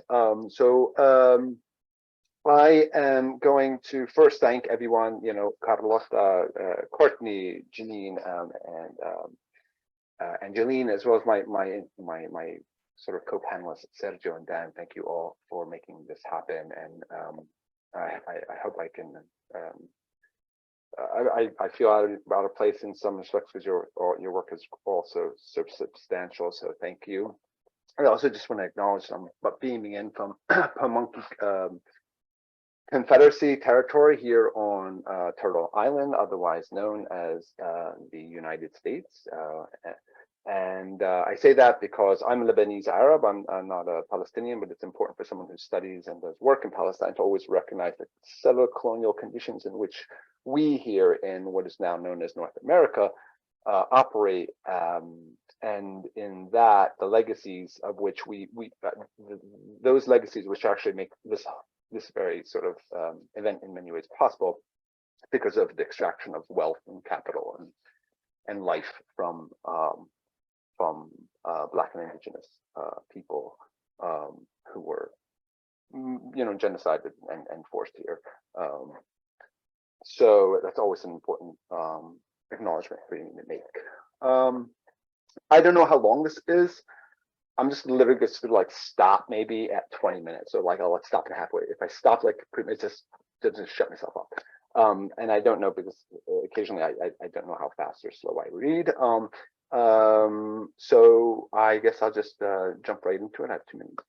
excellent. I am going to first thank everyone, Carlotta, Courtney, Janine, and Angeline, as well as my sort of co-panelists, Sergio and Dan. Thank you all for making this happen. And I hope I can, I feel out of place in some respects because your work is also so substantial. So thank you. I also just want to acknowledge I'm beaming in from Pamunkey Confederacy territory here on Turtle Island, otherwise known as the United States. I say that because I'm a Lebanese Arab. I'm not a Palestinian, but it's important for someone who studies and does work in Palestine to always recognize the several colonial conditions in which we here in what is now known as North America operate, and in that the legacies of which those legacies which actually make this very sort of event in many ways possible because of the extraction of wealth and capital and life from Black and Indigenous people who were, genocided and forced here. So that's always an important acknowledgement for you to make. I don't know how long this is. I'm just literally just to like stop maybe at 20 minutes. So like I'll stop it halfway. If I stop like it just doesn't shut myself up. And I don't know because occasionally I don't know how fast or slow I read. So I guess I'll just jump right into it. I have 2 minutes.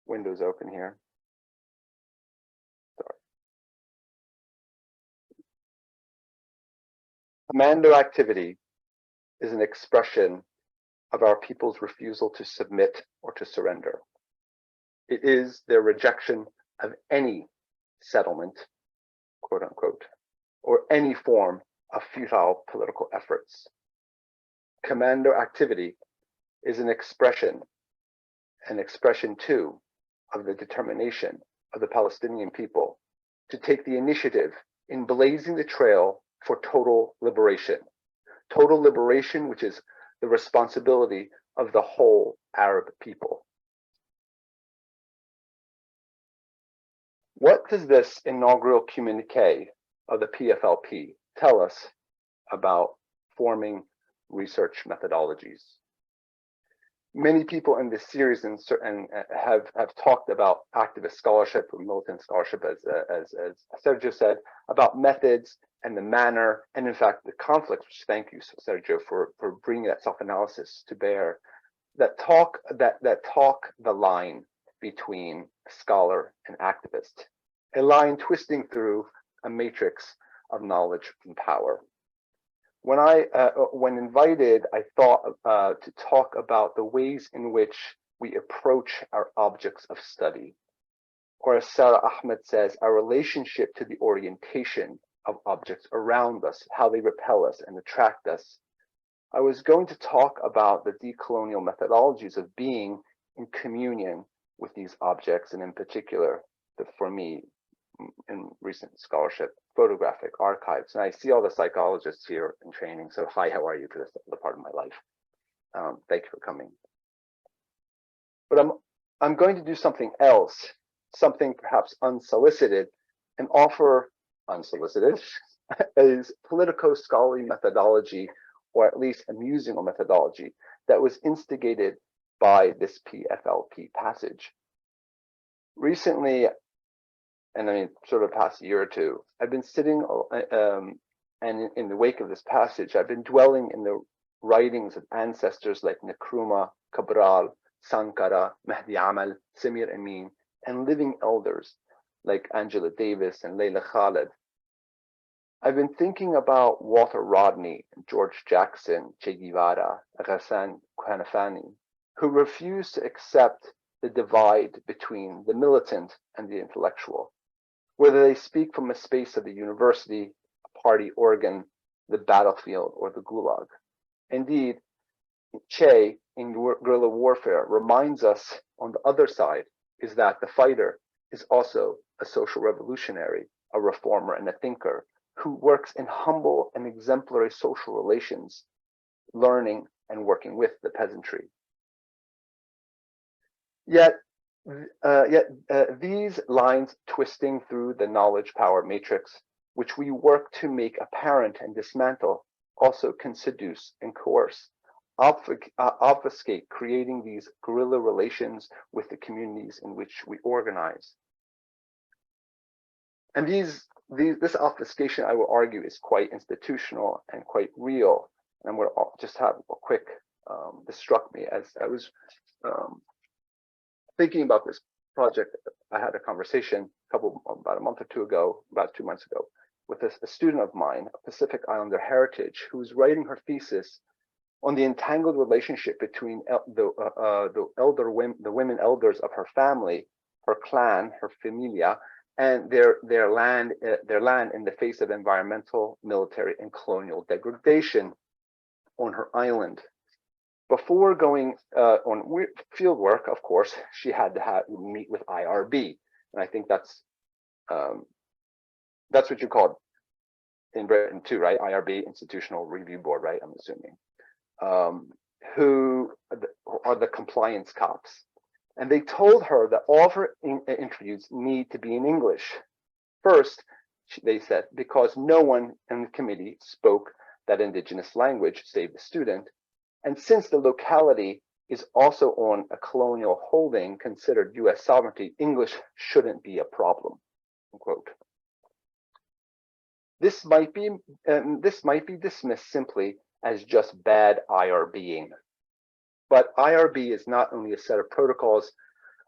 Windows open here. Sorry. Commando activity is an expression of our people's refusal to submit or to surrender. It is their rejection of any settlement, quote unquote, or any form of futile political efforts. Commando activity is an expression too of the determination of the Palestinian people to take the initiative in blazing the trail for total liberation. Total liberation, which is the responsibility of the whole Arab people. What does this inaugural communique of the PFLP tell us about forming research methodologies? Many people in this series and have talked about activist scholarship or militant scholarship, as Sergio said, about methods and the manner, and in fact the conflicts, which thank you, Sergio, for bringing that self-analysis to bear, that talk the line between scholar and activist, a line twisting through a matrix of knowledge and power. When invited, I thought to talk about the ways in which we approach our objects of study, or as Sarah Ahmed says, our relationship to the orientation of objects around us, how they repel us and attract us. I was going to talk about the decolonial methodologies of being in communion with these objects, and in particular, for me, in recent scholarship, photographic archives. And I see all the psychologists here in training. So hi, how are you? Because that's the part of my life. Thank you for coming. But I'm going to do something else, something perhaps unsolicited, and offer unsolicited is politico-scholarly methodology, or at least a musical methodology that was instigated by this PFLP passage. Recently, and I mean, sort of past year or two, I've been sitting and in the wake of this passage, I've been dwelling in the writings of ancestors like Nkrumah, Cabral, Sankara, Mahdi Amal, Samir Amin, and living elders like Angela Davis and Leila Khaled. I've been thinking about Walter Rodney, George Jackson, Che Guevara, Ghassan Kanafani, who refused to accept the divide between the militant and the intellectual, whether they speak from a space of the university, a party organ, the battlefield, or the gulag. Indeed, Che, in guerrilla warfare, reminds us on the other side is that the fighter is also a social revolutionary, a reformer, and a thinker who works in humble and exemplary social relations, learning and working with the peasantry. Yet, these lines twisting through the knowledge power matrix, which we work to make apparent and dismantle, also can seduce and coerce, obfuscate, creating these guerrilla relations with the communities in which we organize. And this obfuscation, I will argue, is quite institutional and quite real. And I'm going to just have a quick, this struck me as I was thinking about this project. I had a conversation about a month or two ago, about 2 months ago, with a student of mine, a Pacific Islander heritage, who was writing her thesis on the entangled relationship between the women elders of her family, her clan, her familia, and their land in the face of environmental, military, and colonial degradation on her island. Before going on field work, of course, she had to meet with IRB, and I think that's what you call it in Britain too, right? IRB, Institutional Review Board, right? I'm assuming, who are the compliance cops. And they told her that all of her interviews need to be in English. First, they said, because no one in the committee spoke that indigenous language, save the student. And since the locality is also on a colonial holding considered US sovereignty, English shouldn't be a problem, unquote. This might be dismissed simply as just bad IRBing. But IRB is not only a set of protocols,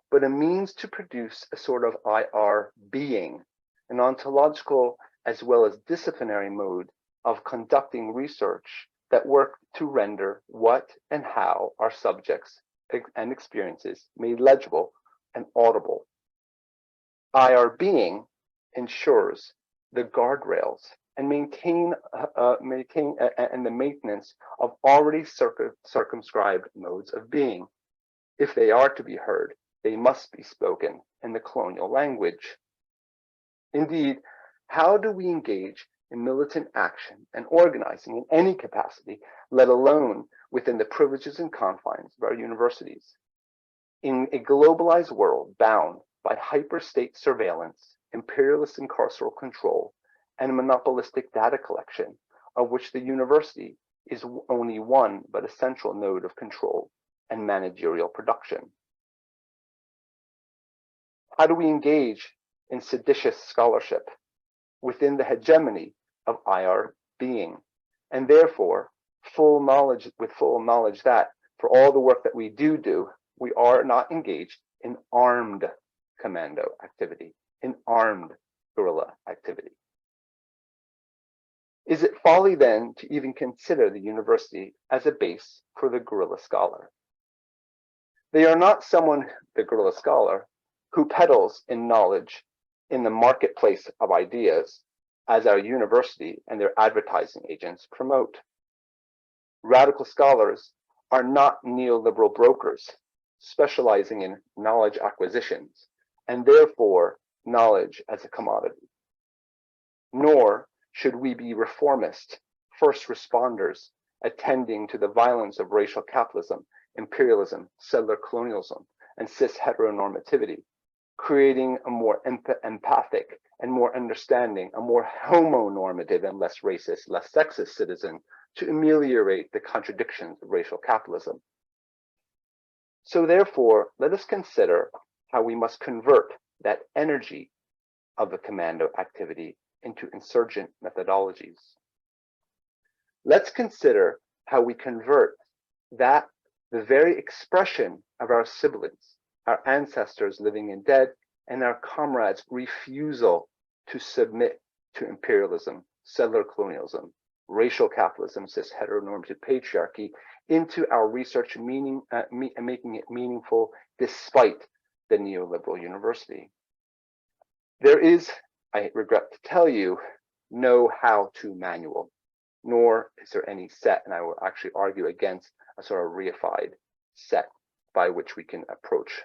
but a means to produce a sort of IR being, an ontological as well as disciplinary mode of conducting research that work to render what and how our subjects and experiences made legible and audible. IR being ensures the guardrails and maintain the maintenance of already circumscribed modes of being. If they are to be heard, they must be spoken in the colonial language. Indeed, how do we engage in militant action and organizing in any capacity, let alone within the privileges and confines of our universities? In a globalized world bound by hyper-state surveillance, imperialist and carceral control, and monopolistic data collection, of which the university is only one but a central node of control and managerial production. How do we engage in seditious scholarship within the hegemony of IR being, and therefore full knowledge that for all the work that we do, we are not engaged in armed commando activity, in armed guerrilla activity? Is it folly then to even consider the university as a base for the guerrilla scholar? They are not someone, the guerrilla scholar, who peddles in knowledge in the marketplace of ideas as our university and their advertising agents promote. Radical scholars are not neoliberal brokers specializing in knowledge acquisitions and therefore knowledge as a commodity. Nor should we be reformist first responders attending to the violence of racial capitalism, imperialism, settler colonialism, and cis heteronormativity, creating a more empathic and more understanding, a more homonormative and less racist, less sexist citizen to ameliorate the contradictions of racial capitalism. So therefore, let us consider how we must convert that energy of the commando activity into insurgent methodologies. Let's consider how we convert that, the very expression of our siblings, our ancestors living and dead, and our comrades' refusal to submit to imperialism, settler colonialism, racial capitalism, cis heteronormative patriarchy, into our research, making it meaningful despite the neoliberal university. There is, I regret to tell you, no how-to manual, nor is there any set, and I will actually argue against a sort of reified set by which we can approach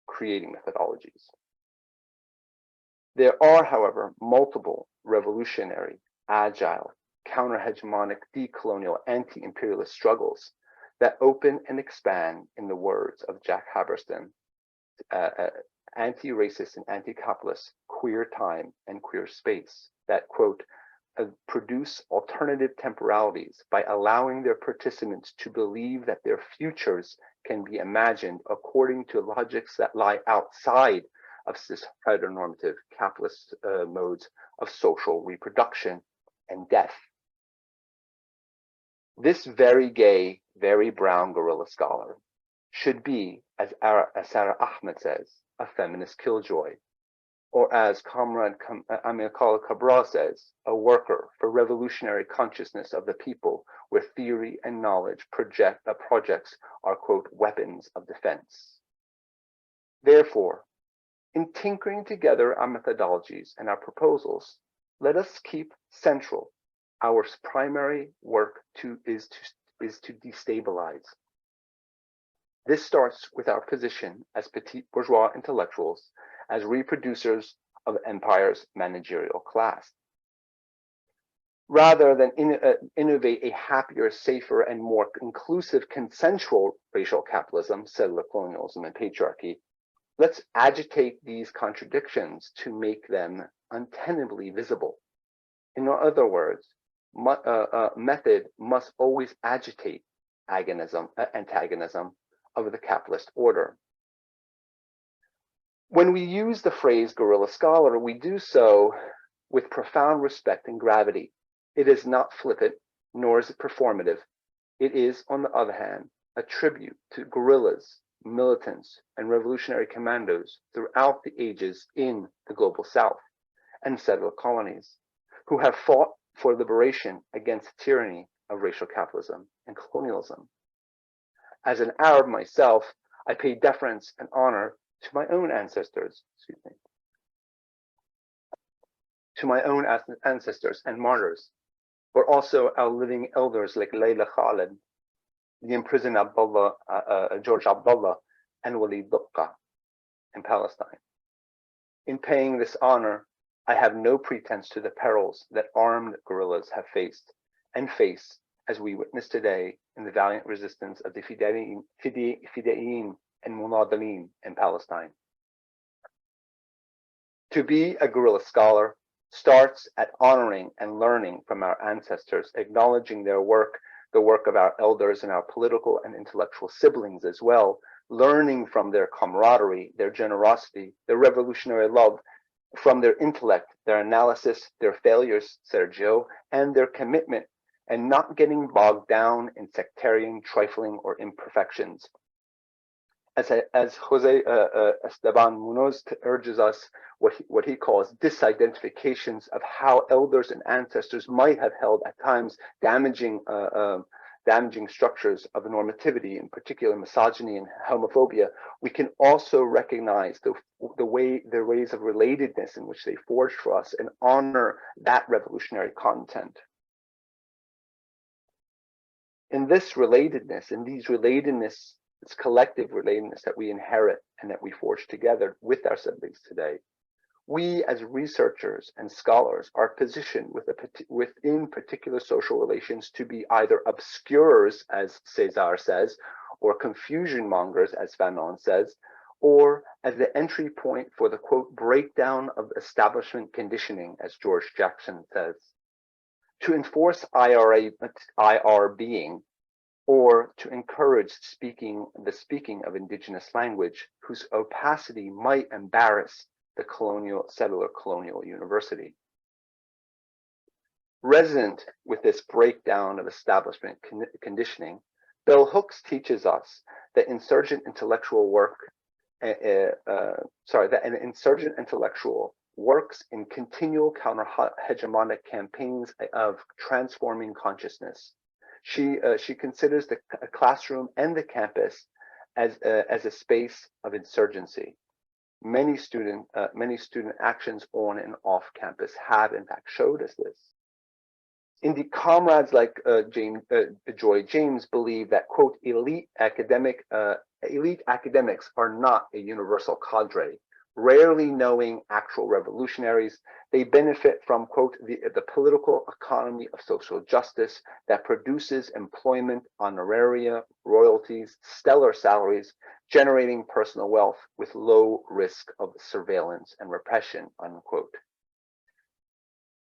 creating methodologies. There are, however, multiple revolutionary, agile, counter-hegemonic, decolonial, anti-imperialist struggles that open and expand, in the words of Jack Haberston, anti-racist and anti-capitalist queer time and queer space that, quote, produce alternative temporalities by allowing their participants to believe that their futures can be imagined according to logics that lie outside of cis heteronormative capitalist modes of social reproduction and death. This very gay, very brown guerrilla scholar should be, as Sarah Ahmed says, a feminist killjoy, or as Comrade Amir Cabral says, a worker for revolutionary consciousness of the people, where theory and knowledge projects are, quote, weapons of defense. Therefore, in tinkering together our methodologies and our proposals, let us keep central our primary work is to destabilize. This starts with our position as petit bourgeois intellectuals, as reproducers of empire's managerial class. Rather than innovate a happier, safer, and more inclusive consensual racial capitalism, settler colonialism, and patriarchy, let's agitate these contradictions to make them untenably visible. In other words, method must always agitate antagonism of the capitalist order. When we use the phrase guerrilla scholar, we do so with profound respect and gravity. It is not flippant, nor is it performative. It is, on the other hand, a tribute to guerrillas, militants, and revolutionary commandos throughout the ages in the global South and settler colonies, who have fought for liberation against the tyranny of racial capitalism and colonialism. As an Arab myself, I pay deference and honor to my own ancestors, and martyrs, but also our living elders like Layla Khaled, the imprisoned George Abdullah, and Walid Dukka in Palestine. In paying this honor, I have no pretense to the perils that armed guerrillas have faced and face, as we witness today in the valiant resistance of the Fidayeen and Munadalin in Palestine. To be a guerrilla scholar starts at honoring and learning from our ancestors, acknowledging their work, the work of our elders and our political and intellectual siblings as well, learning from their camaraderie, their generosity, their revolutionary love, from their intellect, their analysis, their failures, Sergio, and their commitment, and not getting bogged down in sectarian trifling or imperfections. As Jose Esteban Munoz urges us, what he calls disidentifications of how elders and ancestors might have held at times damaging structures of normativity, in particular misogyny and homophobia, we can also recognize the ways of relatedness in which they forged for us and honor that revolutionary content. In this relatedness, this collective relatedness that we inherit and that we forge together with our siblings today, we as researchers and scholars are positioned within particular social relations to be either obscurers, as César says, or confusion mongers, as Fanon says, or as the entry point for the, quote, breakdown of establishment conditioning, as George Jackson says. To enforce IR being, or to encourage the speaking of indigenous language whose opacity might embarrass the settler colonial university. Resonant with this breakdown of establishment conditioning, Bell Hooks teaches us that an insurgent intellectual works in continual counter-hegemonic campaigns of transforming consciousness. She considers the classroom and the campus as a space of insurgency. Many student actions on and off campus have in fact showed us this. Indeed, comrades like Joy James believe that, quote, elite academics are not a universal cadre. Rarely knowing actual revolutionaries, they benefit from, quote, the political economy of social justice that produces employment, honoraria, royalties, stellar salaries, generating personal wealth with low risk of surveillance and repression, unquote.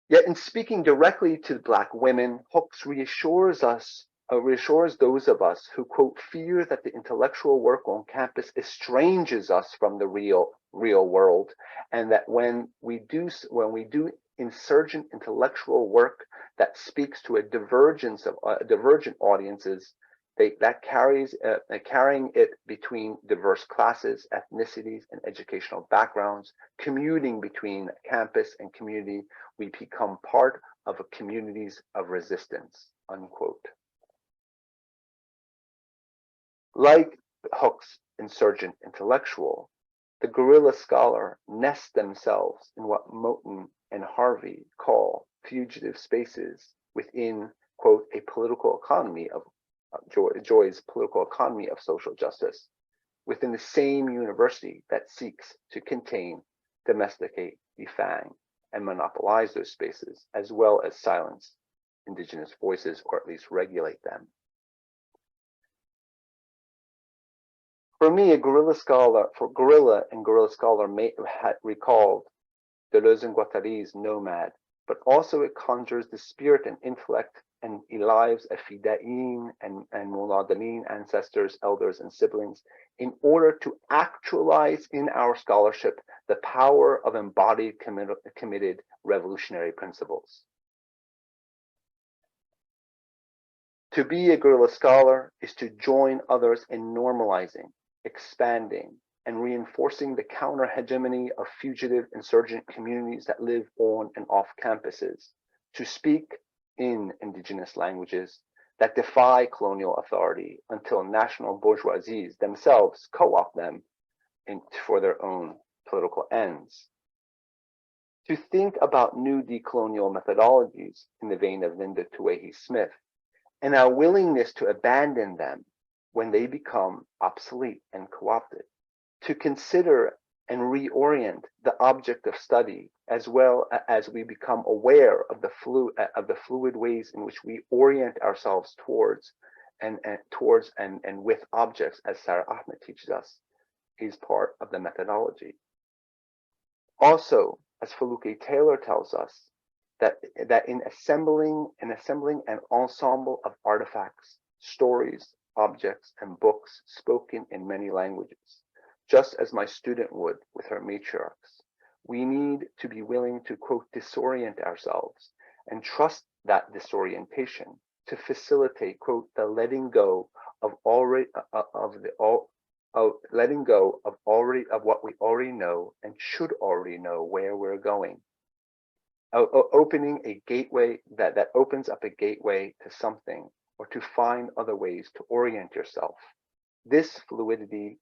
Yet in speaking directly to Black women, Hooks reassures those of us who, quote, fear that the intellectual work on campus estranges us from the real world, and that when we do insurgent intellectual work that speaks to a divergent audiences, carrying it between diverse classes, ethnicities, and educational backgrounds, commuting between campus and community, we become part of a communities of resistance, unquote. Like Hooks' insurgent intellectual, the guerrilla scholar nests themselves in what Moten and Harvey call fugitive spaces within, quote, a political economy of Joy's political economy of social justice, within the same university that seeks to contain, domesticate, defang, and monopolize those spaces, as well as silence indigenous voices, or at least regulate them. For me, guerrilla scholar may have recalled Deleuze and Guattari's nomad, but also it conjures the spirit and intellect and lives of Fidain and Muladalin ancestors, elders, and siblings in order to actualize in our scholarship the power of embodied committed revolutionary principles. To be a guerrilla scholar is to join others in normalizing, expanding, and reinforcing the counter-hegemony of fugitive insurgent communities that live on and off campuses, to speak in indigenous languages that defy colonial authority until national bourgeoisies themselves co-opt them for their own political ends. To think about new decolonial methodologies in the vein of Linda Tuwehi Smith, and our willingness to abandon them when they become obsolete and co-opted, to consider and reorient the object of study, as well as we become aware of the fluid ways in which we orient ourselves towards and with objects, as Sarah Ahmed teaches us, is part of the methodology. Also, as Feluke Taylor tells us, that in assembling an ensemble of artifacts, stories, objects, and books spoken in many languages, just as my student would with her matriarchs, we need to be willing to, quote, disorient ourselves and trust that disorientation to facilitate, quote, the letting go of what we already know and should already know where we're going. Opening a gateway that opens up a gateway to something, or to find other ways to orient yourself. This fluidity,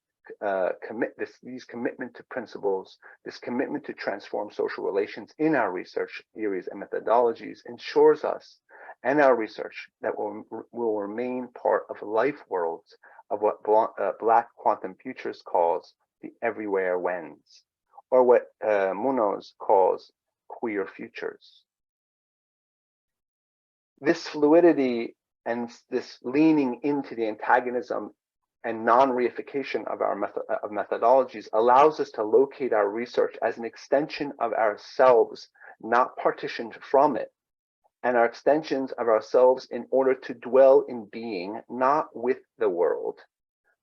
these commitment to principles, this commitment to transform social relations in our research theories and methodologies ensures us and our research that will remain part of life worlds of what Black Quantum Futures calls the everywhere whens, or what Munoz calls queer futures. This fluidity and this leaning into the antagonism and non-reification of our methodologies allows us to locate our research as an extension of ourselves, not partitioned from it, and our extensions of ourselves in order to dwell in being, not with the world,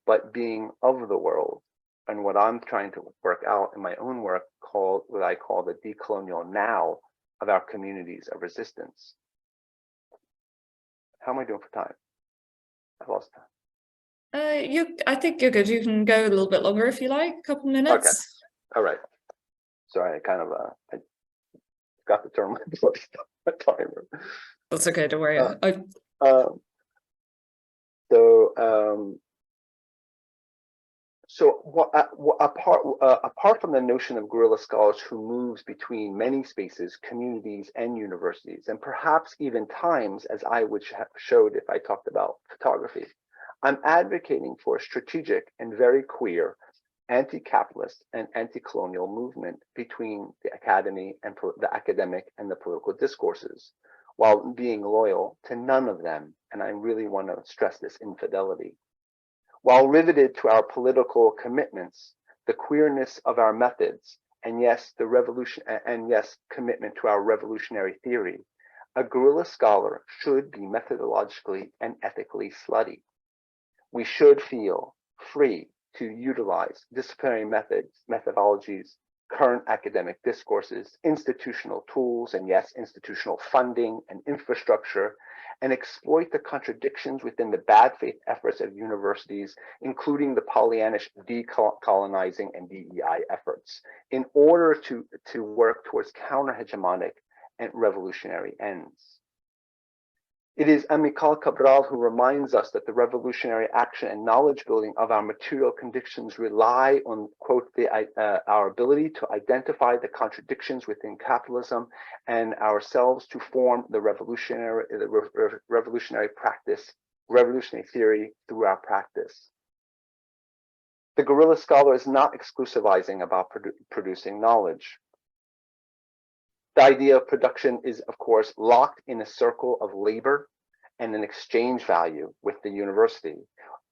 but being of the world. And what I'm trying to work out in my own work, what I call the decolonial now of our communities of resistance. How am I doing for time? I've lost time. I think you're good. You can go a little bit longer if you like, a couple minutes. Okay. All right. Sorry, I kind of I got the term my timer. That's okay. Don't worry. Apart from the notion of guerrilla scholars who moves between many spaces, communities, and universities, and perhaps even times, as I would have showed if I talked about photography, I'm advocating for a strategic and very queer anti-capitalist and anti-colonial movement between the academy and the academic and the political discourses, while being loyal to none of them. And I really want to stress this infidelity. While riveted to our political commitments, the queerness of our methods, and yes, commitment to our revolutionary theory, a guerrilla scholar should be methodologically and ethically slutty. We should feel free to utilize disciplinary methodologies, current academic discourses, institutional tools, and yes, institutional funding and infrastructure, and exploit the contradictions within the bad faith efforts of universities, including the Pollyannish decolonizing and DEI efforts, in order to work towards counter-hegemonic and revolutionary ends. It is Amical Cabral who reminds us that the revolutionary action and knowledge building of our material conditions rely on, quote, our ability to identify the contradictions within capitalism and ourselves to form the revolutionary theory through our practice. The guerrilla scholar is not exclusivizing about producing knowledge. The idea of production is, of course, locked in a circle of labor and an exchange value with the university,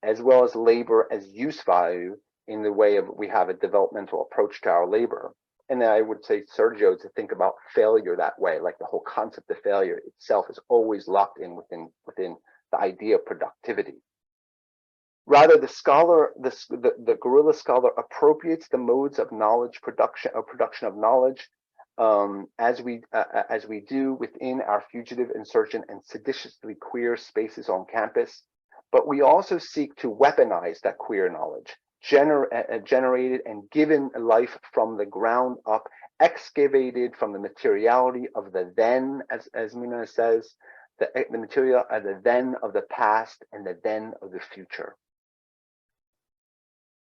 as well as labor as use value in the way of we have a developmental approach to our labor. And then I would say, Sergio, to think about failure that way, like the whole concept of failure itself is always locked in within the idea of productivity. Rather, the guerrilla scholar appropriates the modes of knowledge production of knowledge as we do within our fugitive, insurgent, and seditiously queer spaces on campus, but we also seek to weaponize that queer knowledge, generated and given life from the ground up, excavated from the materiality of the then, as Mina says, the material of the then of the past and the then of the future.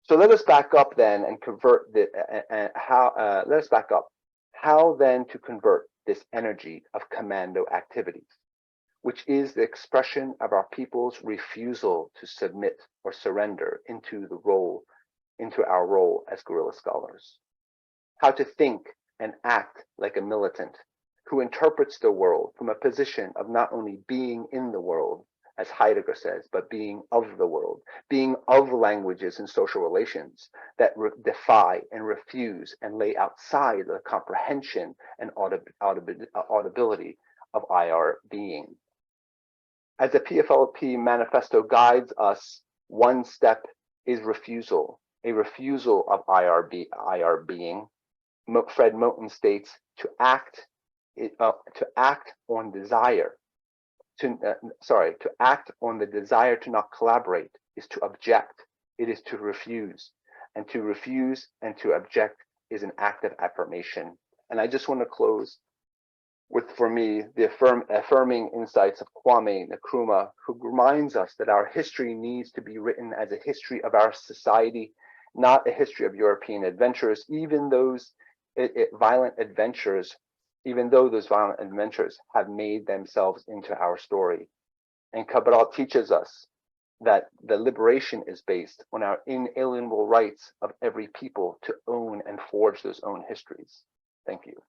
So let us back up then and convert let us back up. How then to convert this energy of commando activities, which is the expression of our people's refusal to submit or surrender into our role as guerrilla scholars. How to think and act like a militant who interprets the world from a position of not only being in the world, as Heidegger says, but being of the world, being of languages and social relations that defy and refuse and lay outside the comprehension and audibility of IR being. As the PFLP manifesto guides us, one step is refusal, a refusal of IR being. Fred Moten states, to act on desire. To act on the desire to not collaborate is to object. It is to refuse. And to refuse and to object is an act of affirmation. And I just want to close with, for me, the affirming insights of Kwame Nkrumah, who reminds us that our history needs to be written as a history of our society, not a history of European adventurers, even those violent adventures have made themselves into our story. And Cabral teaches us that the liberation is based on our inalienable rights of every people to own and forge those own histories. Thank you.